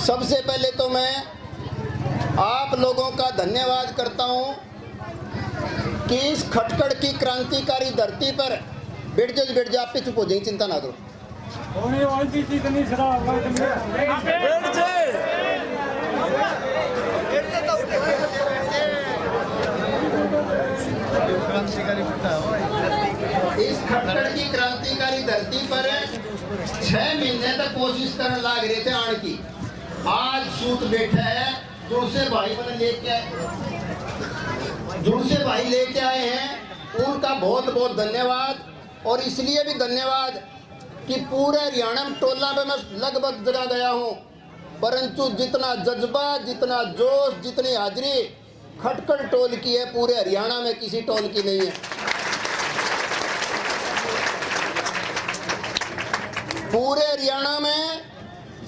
सबसे पहले तो मैं आप लोगों का धन्यवाद करता हूं कि इस खटखड़ की क्रांतिकारी धरती पर बैठ जा, आप पे चुप हो जाएंगे, चिंता ना करो। इस खटखड़ की क्रांतिकारी धरती पर 6 महीने तक कोशिश करने लग रहे थे आने की। आज सूत बैठा है, जुड़से भाई मैंने लेके आए, जुड़से भाई लेके आए हैं, उनका बहुत बहुत धन्यवाद। और इसलिए भी धन्यवाद कि पूरे हरियाणा में टोला में मैं लगभग जगह गया हूँ, परंतु जितना जज्बा, जितना जोश, जितनी हाजिरी खटखड़ टोल की है पूरे हरियाणा में किसी टोल की नहीं है। पूरे हरियाणा में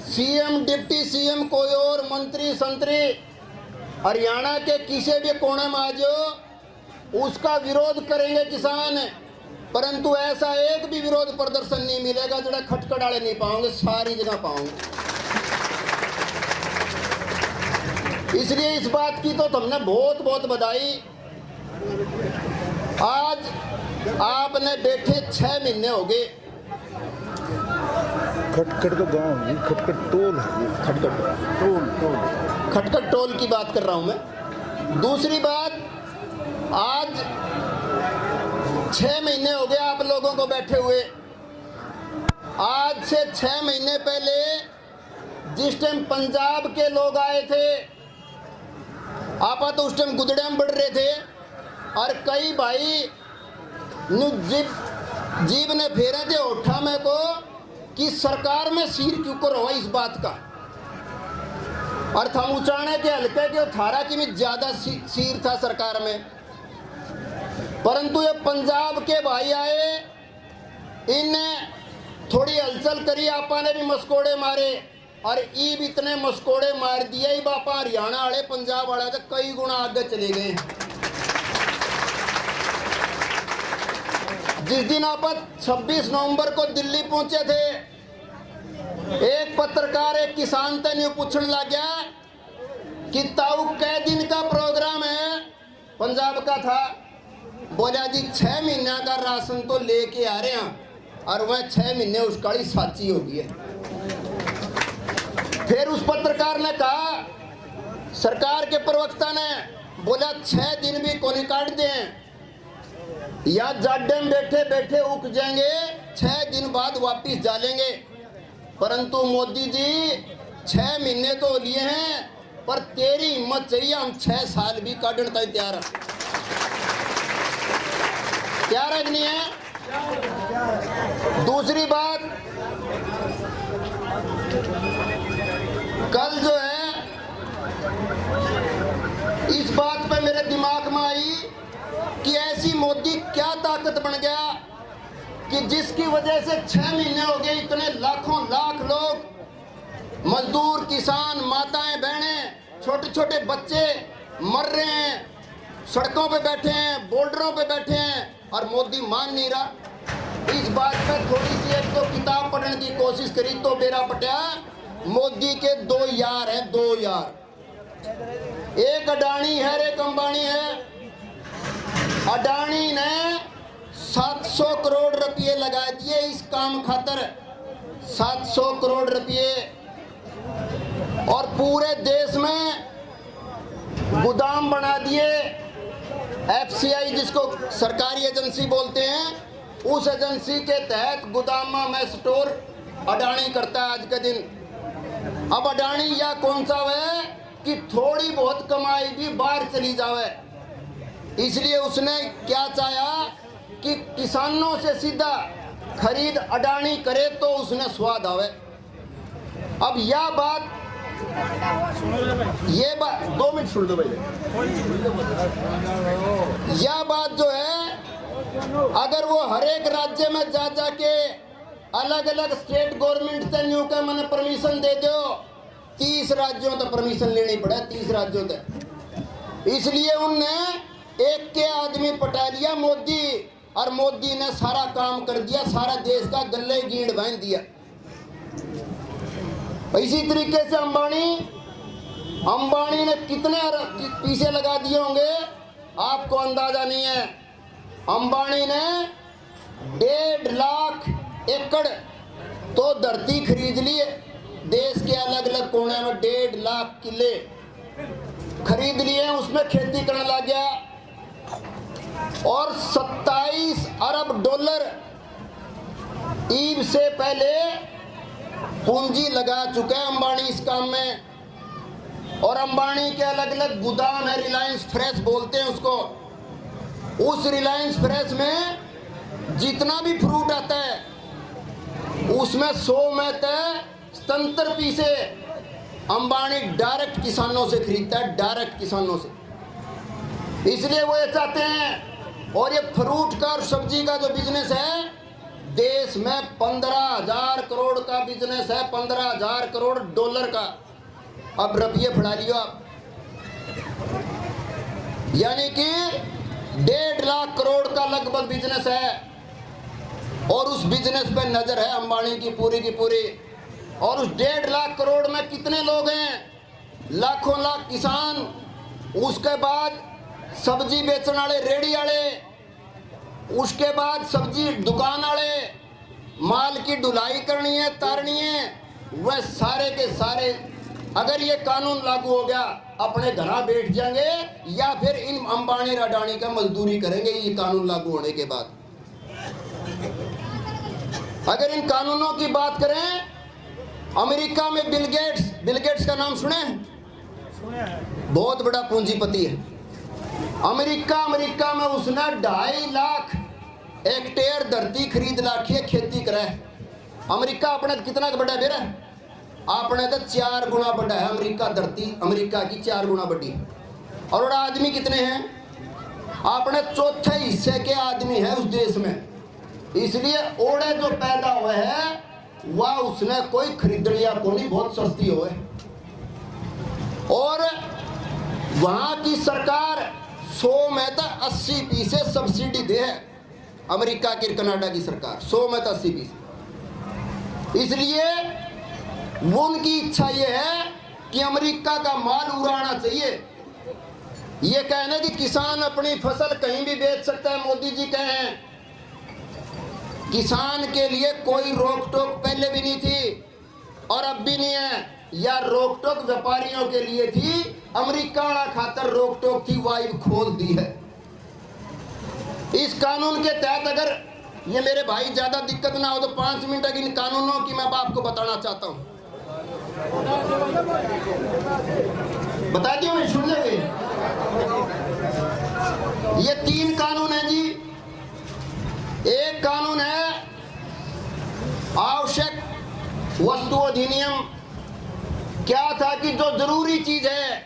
सीएम, डिप्टी सीएम, कोई और मंत्री संतरी हरियाणा के किसी भी कोने में आ जाओ, उसका विरोध करेंगे किसान, परंतु ऐसा एक भी विरोध प्रदर्शन नहीं मिलेगा जो खटखड़ वाले नहीं पाओगे, सारी जगह पाओगे। इसलिए इस बात की तो तुमने बहुत बहुत बधाई। आज आपने बैठे 6 महीने हो गए। खटखड़ तो गांव है, खटखड़ टोल है, खटखड़ टोल की बात कर रहा हूं मैं। दूसरी बात, आज 6 महीने हो गए आप लोगों को बैठे हुए। आज से 6 महीने पहले जिस टाइम पंजाब के लोग आए थे, आपा तो उस टाइम गुदड़े में बढ़ रहे थे, और कई भाई जीभ ने फेरे थे ओठा में को कि सरकार में सिर क्यों कर रहा इस बात का, और थम उचाने के हल्के के थारा की में ज्यादा सिर था सरकार में। परंतु ये पंजाब के भाई आए, इनने थोड़ी हलचल करी, आपा ने भी मस्कोड़े मारे, और ईब इतने मस्कोड़े मार दिए, ही बापा हरियाणा वाले पंजाब वाले तो कई गुना आगे चले गए। जिस दिन आप 26 नवंबर को दिल्ली पहुंचे थे, एक पत्रकार एक किसान से न्यू पूछने लग गया कि ताऊ कै दिन का प्रोग्राम है, पंजाब का था। बोला जी 6 महीने का राशन तो लेके आ रहे हैं, और वह 6 महीने उसका साची हो गई है। फिर उस पत्रकार ने कहा, सरकार के प्रवक्ता ने बोला 6 दिन भी कोनी काट दें, या जाड्डे में बैठे बैठे उग जाएंगे, 6 दिन बाद वापिस डालेंगे। परंतु मोदी जी 6 महीने तो लिए हैं, पर तेरी हिम्मत चाहिए, हम 6 साल भी काटने तक तैयार है कि नहीं है। दूसरी बात, कल जो है इस बात पे मेरे दिमाग में आई कि ऐसी मोदी क्या ताकत बन गया कि जिसकी वजह से 6 महीने हो गए इतने लाखों लाख लोग, मजदूर, किसान, माताएं, बहनें, छोटे छोटे बच्चे मर रहे हैं, सड़कों पे बैठे हैं, बॉर्डरों पे बैठे हैं, और मोदी मान नहीं रहा। इस बात पे थोड़ी सी एक तो किताब पढ़ने की कोशिश करी तो बेरा पटिया। मोदी के 2 यार हैं, 2 यार, एक अडानी है, एक अंबानी है। अडानी ने 700 करोड़ रुपए लगा दिए इस काम खातर, 700 करोड़ रुपए, और पूरे देश में गोदाम बना दिए। FCI जिसको सरकारी एजेंसी बोलते हैं, उस एजेंसी के तहत गोदाम में स्टोर अडानी करता है आज के दिन। अब अडानी या कौन सा है कि थोड़ी बहुत कमाई भी बाहर चली जावे, इसलिए उसने क्या चाहा कि किसानों से सीधा खरीद अडानी करे तो उसने स्वाद आवे। अब यह बात, ये बात 2 मिनट सुन दो भाई। यह बात जो है, अगर वो हर एक राज्य में जा जाके अलग अलग स्टेट गवर्नमेंट से न्यू का मैंने परमिशन दे दो, 30 राज्यों तक परमिशन लेनी पड़ा, 30 राज्यों तक। इसलिए उनने एक के आदमी पटा लिया मोदी, और मोदी ने सारा काम कर दिया, सारा देश का गले गींड बांध दिया। इसी तरीके से अंबानी ने कितने पैसे लगा दिए होंगे आपको अंदाजा नहीं है। अंबानी ने 1.5 लाख एकड़ तो धरती खरीद ली है। देश के अलग अलग कोने में 1.5 लाख किले खरीद लिए, उसमें खेती करने लग गया और 27 अरब डॉलर ईब से पहले पूंजी लगा चुका है अंबानी इस काम में। और अंबानी के अलग अलग गोदाम है, रिलायंस फ्रेश बोलते हैं उसको। उस रिलायंस फ्रेश में जितना भी फ्रूट आता है उसमें 100 में से 77 अंबानी डायरेक्ट किसानों से खरीदता है, डायरेक्ट किसानों से। इसलिए वो ये चाहते हैं। और ये फ्रूट का और सब्जी का जो बिजनेस है, देश में 15,000 करोड़ का बिजनेस है, 15,000 करोड़ डॉलर का। अब रुपये फड़ा लियो आप, यानी कि 1.5 लाख करोड़ का लगभग बिजनेस है। और उस बिजनेस पे नजर है अंबानी की पूरी। और उस 1.5 लाख करोड़ में कितने लोग हैं? लाखों लाख किसान, उसके बाद सब्जी बेचने वाले रेडी वाले, उसके बाद सब्जी दुकान वाले, माल की ढुलाई करनी है, तारनी है, वह सारे के सारे अगर ये कानून लागू हो गया अपने घर बैठ जाएंगे या फिर इन अंबानी अडानी का मजदूरी करेंगे ये कानून लागू होने के बाद। अगर इन कानूनों की बात करें, अमेरिका में बिल गेट्स का नाम सुने हैं? बहुत बड़ा पूंजीपति है। अमेरिका में उसने 2.5 लाख हेक्टेयर धरती खरीद लाखी है, खेती करे। अमेरिका अपने कितना बड़ा बेरा है? आपने तो 4 गुना बड़ा है अमेरिका। धरती अमेरिका की 4 गुना बड़ी है। और आदमी कितने हैं? आपने 1/4 हिस्से के आदमी है उस देश में। इसलिए ओड़े जो पैदा हुए हैं वह उसने कोई खरीद लिया को नहीं, बहुत सस्ती हुए। और वहां की सरकार 100 में तो 80% सब्सिडी दे है। अमेरिका की कनाडा की सरकार 100 में तो 80%। इसलिए उनकी इच्छा यह है कि अमेरिका का माल उड़ाना चाहिए। ये कहना कि किसान अपनी फसल कहीं भी बेच सकता है, मोदी जी कहें किसान के लिए कोई रोक टोक पहले भी नहीं थी और अब भी नहीं है। या रोक टोक व्यापारियों के लिए थी, अमेरिका खातर रोक टोक थी, वाइब खोल दी है। इस कानून के तहत अगर ये मेरे भाई ज्यादा दिक्कत ना हो तो 5 मिनट इन कानूनों की मैं आपको बताना चाहता हूं। बता दियो, मैं सुन लेंगे। ये 3 कानून है जी। एक कानून है आवश्यक वस्तु अधिनियम। क्या था कि जो जरूरी चीज है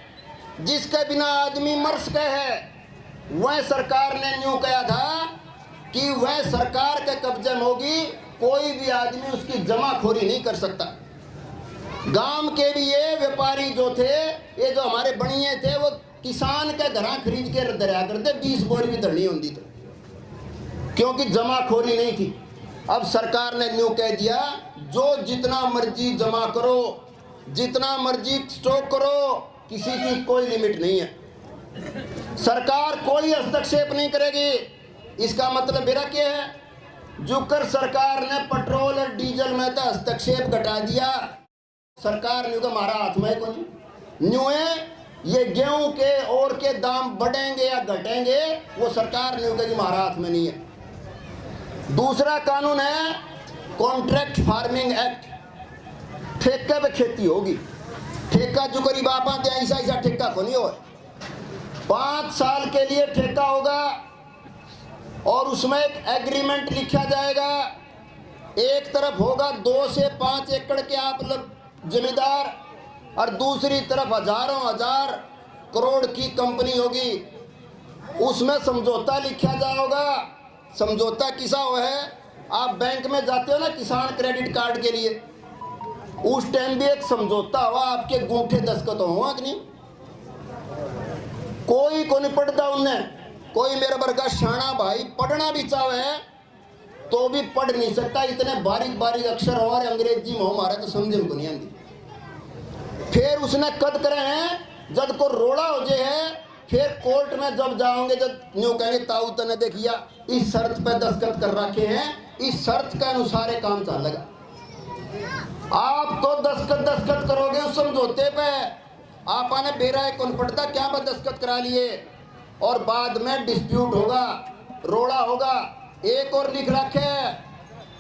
जिसके बिना आदमी मर सके है, वह सरकार ने न्यू कहा था कि वह सरकार के कब्जे में होगी, कोई भी आदमी उसकी जमाखोरी नहीं कर सकता। गांव के भी ये व्यापारी जो थे, ये जो हमारे बनिए थे, वो किसान के घर खरीद के दरिया करते, 20 बोरी भी धरनी होती तो, क्योंकि जमाखोरी नहीं थी। अब सरकार ने न्यू कह दिया जो जितना मर्जी जमा करो, जितना मर्जी स्टॉक करो, किसी की कोई लिमिट नहीं है। सरकार कोई हस्तक्षेप नहीं करेगी। इसका मतलब मेरा क्या है? जुकर सरकार ने पेट्रोल और डीजल में तो हस्तक्षेप घटा दिया। सरकार ने तो हमारा हाथ में कौन न्यू है, ये गेहूं के और के दाम बढ़ेंगे या घटेंगे, वो सरकार ने कहा हमारा हाथ में नहीं है। दूसरा कानून है कॉन्ट्रैक्ट फार्मिंग एक्ट। ठेके पे खेती होगी। ठेका जो करीब आप ऐसा ठेका को नहीं हो, 5 साल के लिए ठेका होगा और उसमें एक एग्रीमेंट लिखा जाएगा। एक तरफ होगा 2 से 5 एकड़ के आप लोग जिम्मेदार और दूसरी तरफ हजारों हजार करोड़ की कंपनी होगी। उसमें समझौता लिखा जाएगा। समझौता किसा हुआ है? आप बैंक में जाते हो ना किसान क्रेडिट कार्ड के लिए, उस टाइम भी एक समझौता हुआ, आपके अंगूठे दस्तखत हुआ कि नहीं? कोई को नहीं पढ़ता उनने। कोई मेरा वर्गा शाना भाई पढ़ना भी चाहे तो भी पढ़ नहीं सकता, इतने बारीक बारीक अक्षर और अंग्रेजी में हमारे तो समझ को नहीं आती। फिर उसने कद करे हैं जब को रोड़ा हो जे है, फिर कोर्ट में जब जाओगे जब न्यू कहेंगे ताऊ तने देखिया इस शर्त पे दस्तखत कर रखे हैं, इस शर्त के अनुसार ये काम चलेगा। आप तो दस्तखत करोगे उस समझौते पे, आपने बेरा कौन पड़ता क्या पर दस्तखत करा लिए, और बाद में डिस्प्यूट होगा, रोड़ा होगा। एक और लिख रखे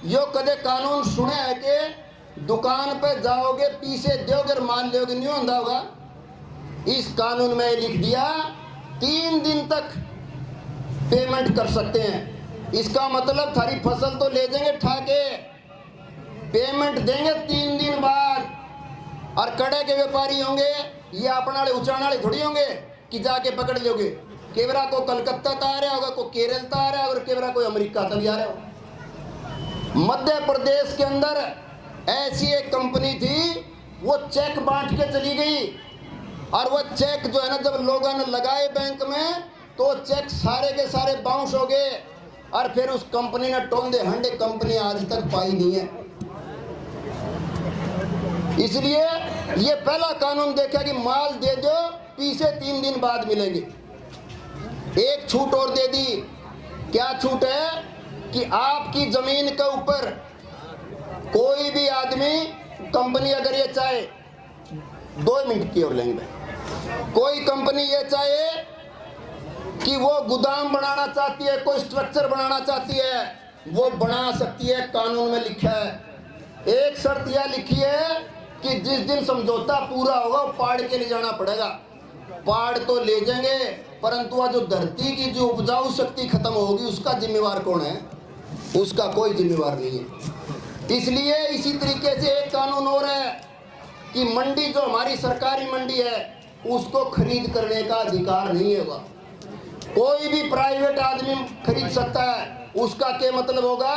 यो कदे कानून सुने है कि दुकान पे जाओगे पीछे दोगे माल लोगे, नहीं होता होगा। इस कानून में लिख दिया 3 दिन तक पेमेंट कर सकते हैं। इसका मतलब थारी फसल तो ले जाएंगे ठाके, पेमेंट देंगे 3 दिन बाद। और कड़े के व्यापारी होंगे ये अपना उचाण वाले थोड़ी होंगे कि जाके पकड़ लोगे। केवरा को कलकत्ता तो आ रहा होगा, को केरल तो आ रहा होगा, और केवरा कोई अमेरिका तो भी आ रहा होगा। मध्य प्रदेश के अंदर ऐसी एक कंपनी थी, वो चेक बांट के चली गई, और वो चेक जो है ना जब लोगों ने लगाए बैंक में तो चेक सारे के सारे बाउंस हो गए, और फिर उस कंपनी ने टोंदे हंडे कंपनी आज तक पाई नहीं है। इसलिए ये पहला कानून देखा कि माल दे दो पीछे 3 दिन बाद मिलेंगे। एक छूट और दे दी, क्या छूट है कि आपकी जमीन के ऊपर कोई भी आदमी कंपनी अगर ये चाहे 2 मिनट की और लेंगे, कोई कंपनी ये चाहे कि वो गोदाम बनाना चाहती है, कोई स्ट्रक्चर बनाना चाहती है, वो बना सकती है, कानून में लिखा है। एक शर्त यह लिखी है कि जिस दिन समझौता पूरा होगा वो पाड़ के ले जाना पड़ेगा। पाड़ तो ले जाएंगे, परंतु वह जो धरती की जो उपजाऊ शक्ति खत्म होगी उसका जिम्मेवार कौन है? उसका कोई जिम्मेवार नहीं है। इसलिए इसी तरीके से एक कानून और है कि मंडी जो हमारी सरकारी मंडी है उसको खरीद करने का अधिकार नहीं होगा। कोई भी प्राइवेट आदमी खरीद सकता है। उसका क्या मतलब होगा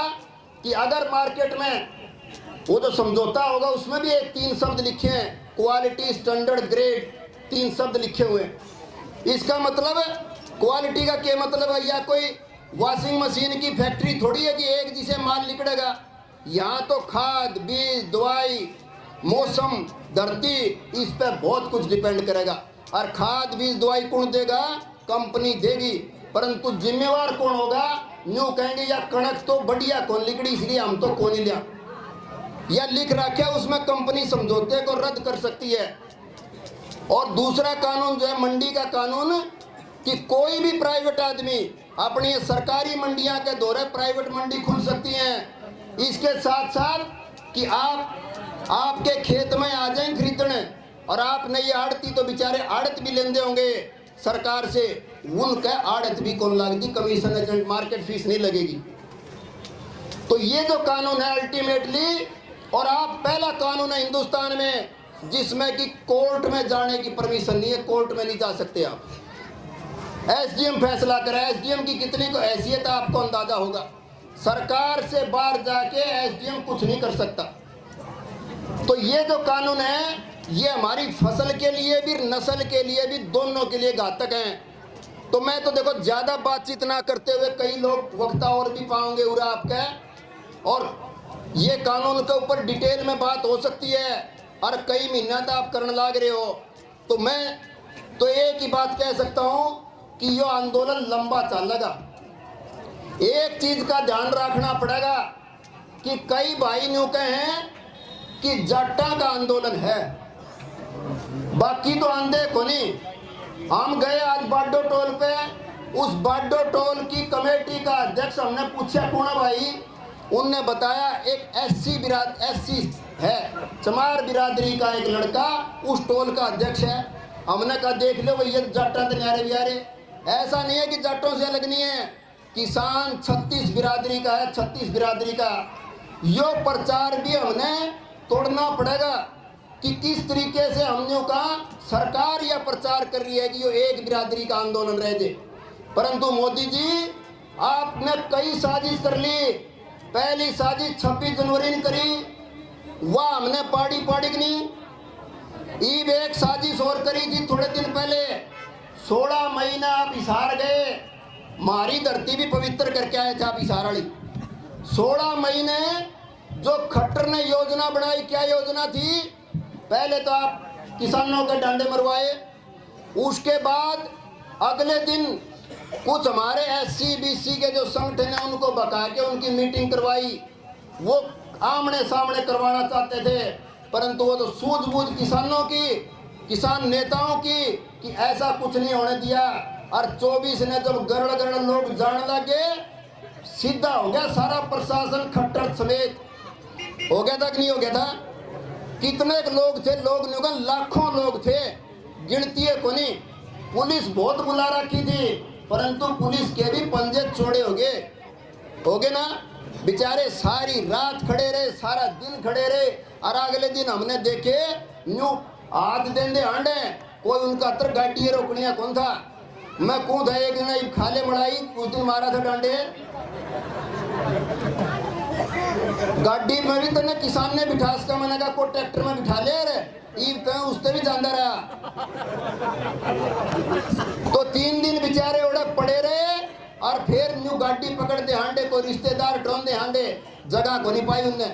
कि अगर मार्केट में वो जो समझौता होगा उसमें भी 3 शब्द लिखे हैं, क्वालिटी, स्टैंडर्ड, ग्रेड, 3 शब्द लिखे हुए हैं। इसका मतलब क्वालिटी का क्या मतलब है? या कोई वॉशिंग मशीन की फैक्ट्री थोड़ी है कि एक जिसे माल निकलेगा। यहाँ तो खाद, बीज, दवाई, मौसम, धरती, इस पर बहुत कुछ डिपेंड करेगा। और खाद, बीज, दवाई कौन देगा? कंपनी देगी, परंतु जिम्मेवार कौन होगा? न्यू कहेंगे या कणक तो बढ़िया कौन लिकड़ी इसलिए हम तो कौन ही लिया, या लिख रखा है उसमें कंपनी समझौते को रद्द कर सकती है। और दूसरा कानून जो है मंडी का कानून कि कोई भी प्राइवेट आदमी अपनी सरकारी मंडियां के दौरे प्राइवेट मंडी खुल सकती हैं। इसके साथ साथ कि आपके खेत में आ जाएं खरीदने, और आप नहीं आड़ती तो बेचारे आड़त भी लेंदे होंगे सरकार से, उनका आड़त भी कौन लगती, कमीशन एजेंट, मार्केट फीस नहीं लगेगी। तो ये जो कानून है अल्टीमेटली, और आप पहला कानून है हिंदुस्तान में जिसमें कि कोर्ट में जाने की परमिशन नहीं है, कोर्ट में नहीं जा सकते आप। एसडीएम फैसला करे, एसडीएम की कितनी को हैसियत आपको अंदाजा होगा। सरकार से बाहर जाके एसडीएम कुछ नहीं कर सकता। तो ये जो कानून है ये हमारी फसल के लिए भी, नस्ल के लिए भी, दोनों के लिए घातक हैं। तो मैं तो देखो ज्यादा बातचीत ना करते हुए, कई लोग वक्ता और भी पाओगे उरा आपके, और ये कानून के ऊपर डिटेल में बात हो सकती है, और कई महीना तक आप करने लग रहे हो। तो मैं तो एक ही बात कह सकता हूं कि यह आंदोलन लंबा चलेगा। एक चीज का ध्यान रखना पड़ेगा कि कई भाई न्यू कहें कि जाटा का आंदोलन है, बाकी तो आंधे को नहीं। हम गए आज बाडो टोल पे, उस बाडो टोल की कमेटी का अध्यक्ष हमने पूछा कौन भाई, उनने बताया एक एससी है, चमार बिरादरी का एक लड़का उस टोल का अध्यक्ष है। हमने कहा देख लो भैया जाटा तो न्यारे बियारे, ऐसा नहीं है कि जाटों से अलग नहीं है, किसान 36 बिरादरी का है, 36 बिरादरी का। यो प्रचार भी हमने तोड़ना पड़ेगा कि किस तरीके से हमने कहा सरकार यह प्रचार कर रही है कि यो एक बिरादरी का आंदोलन रह जाए, परंतु मोदी जी आपने कई साजिश कर ली। पहली साजिश 26 जनवरी ने करी, वह हमने पाड़ी नहीं। ईब एक साजिश और करी थी थोड़े दिन पहले, 16 महीना आप हिसार गए, हमारी धरती भी पवित्र करके आए थे आप हिसार वाली। 16 महीने जो खट्टर ने योजना बनाई, क्या योजना थी? पहले तो आप किसानों के डंडे मरवाए। उसके बाद अगले दिन कुछ हमारे SC BC के जो संगठन है उनको बका के उनकी मीटिंग करवाई। वो आमने सामने करवाना चाहते थे, परंतु वो तो सूझबूझ किसानों की, किसान नेताओं की कि ऐसा कुछ नहीं होने दिया। और 24 ने जब गरड़ गरड़ लोग जाने लगे, सीधा हो गया सारा प्रशासन खट्टर समेत। हो गया था कि नहीं हो गया था? कितने लोग थे? लोग नहीं होगा, लाखों लोग थे, गिनती है कोनी। पुलिस बहुत बुला रखी थी, परंतु पुलिस के भी पंजे चौड़े हो गए ना। बेचारे सारी रात खड़े रहे, सारा दिन खड़े रहे। और अगले दिन हमने देखे न्यू आज दिन दे हांडे कोई उनका अतर गाड़ी रोकनिया कौन था। मैं कूद है एक दिन खाले मड़ाई, उस दिन मारा था डांडे गाड़ी में भी तने किसान ने बिठा सका। मैंने कहा को ट्रैक्टर में बिठा ले रे, ईब कहीं उससे भी जानता रहा। तो 3 दिन बेचारे उड़क पड़े रहे और फिर न्यू गाड़ी पकड़ते हांडे, कोई रिश्तेदार ढूंढते हांडे, जगह को नहीं पाई उनने।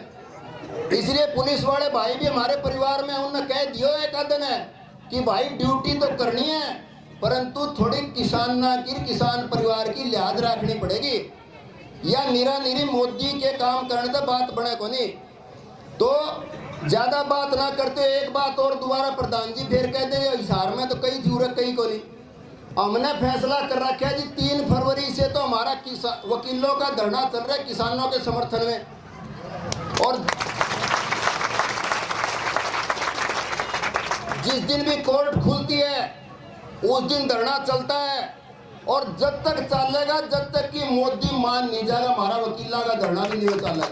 इसलिए पुलिस वाले भाई भी हमारे परिवार में उनने कह दियो एक आदन है कि भाई ड्यूटी तो करनी है, परंतु थोड़ी किसान परिवार की लिहाज रखनी पड़ेगी। या निरी मोदी के काम करने का बात बने को नहीं। तो ज्यादा बात ना करते, एक बात और दोबारा प्रधान जी फिर कहते हैं हिसार में तो कई जरूरत कहीं को नहीं। हमने फैसला कर रखा है जी 3 फरवरी से तो हमारा वकीलों का धरना चल रहा है किसानों के समर्थन में। और जिस दिन भी कोर्ट खुलती है उस दिन धरना चलता है, और जब तक चलेगा जब तक कि मोदी मान नहीं जाएगा हमारा वकीला का धरना भी नहीं चल रहा।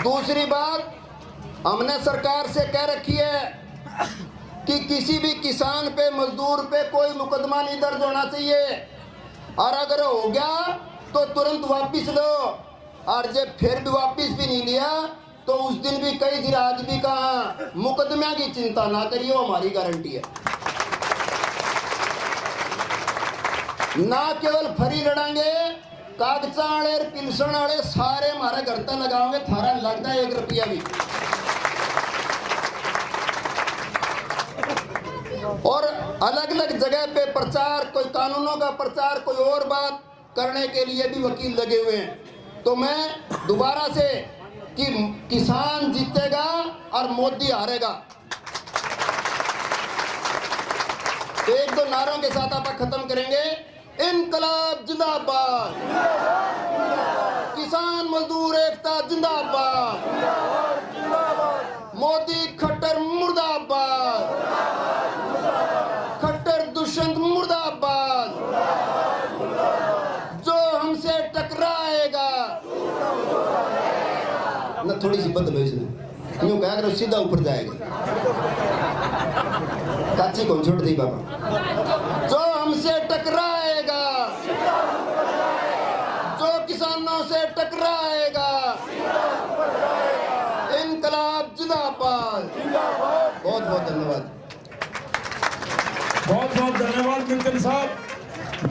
दूसरी बात हमने सरकार से कह रखी है कि किसी भी किसान पे, मजदूर पे कोई मुकदमा नहीं दर्ज होना चाहिए, और अगर हो गया तो तुरंत वापिस लो। और जब फिर भी वापिस भी नहीं लिया तो उस दिन भी कई दिन आज भी कहा मुकदमे की चिंता ना करिए, हमारी गारंटी है। ना केवल फरी लड़ांगे, कागजा वाले पिलसन वाले सारे हमारे घर तक लगाओगे, थारा लगता है 1 रुपया भी। और अलग अलग जगह पे प्रचार, कोई कानूनों का प्रचार, कोई और बात करने के लिए भी वकील लगे हुए हैं। तो मैं दोबारा से कि किसान जीतेगा और मोदी हारेगा, तो 1-2 नारों के साथ आप खत्म करेंगे। इनकलाब जिंदाबाद, किसान मजदूर एकता जिंदाबाद, मोदी खट्टर मुर्दाबाद, खट्टर दुष्यंत मुर्दाबाद, जो हमसे टकराएगा ना। थोड़ी सी बदलो इसने, यूं कहा करो सीधा ऊपर जाएगा, काची कौन छोड़ दी बाबा। जो हमसे टकराएगा, जो किसानों से टकराएगा, इनकलाब जिंदाबाद। बहुत बहुत धन्यवाद। बहुत बहुत धन्यवाद मिल्टन साहब।